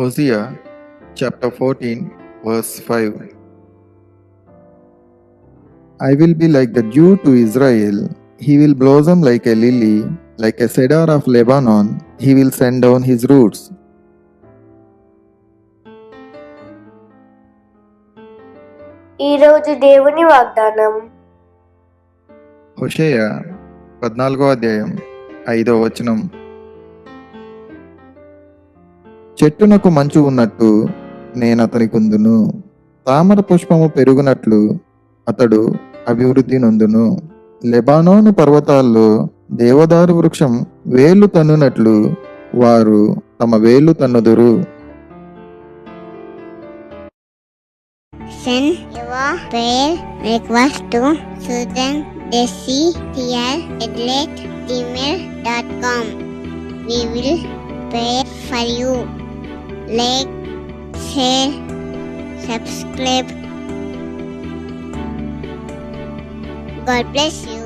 Hosea chapter 14 verse 5. I will be like the dew to Israel. He will blossom like a lily, like a cedar of Lebanon. He will send down his roots. ఈరోజు దేవుని వాగ్దానం హోషేయ 14:5 చెట్టునకు మంచు ఉన్నట్టు నేనతనికుందును, తామర పుష్పము పెరుగునట్లు అతడు అభివృద్ధి నొందును. Lebanon పర్వతాల్లో దేవదారు వృక్షం వేళ్లు తన్నునట్లు వారు తమ వేళ్లు తన్నుదురు. Send your prayer request to SusanDesi@gmail.com. We will pray for you. Like, share, subscribe. God bless you.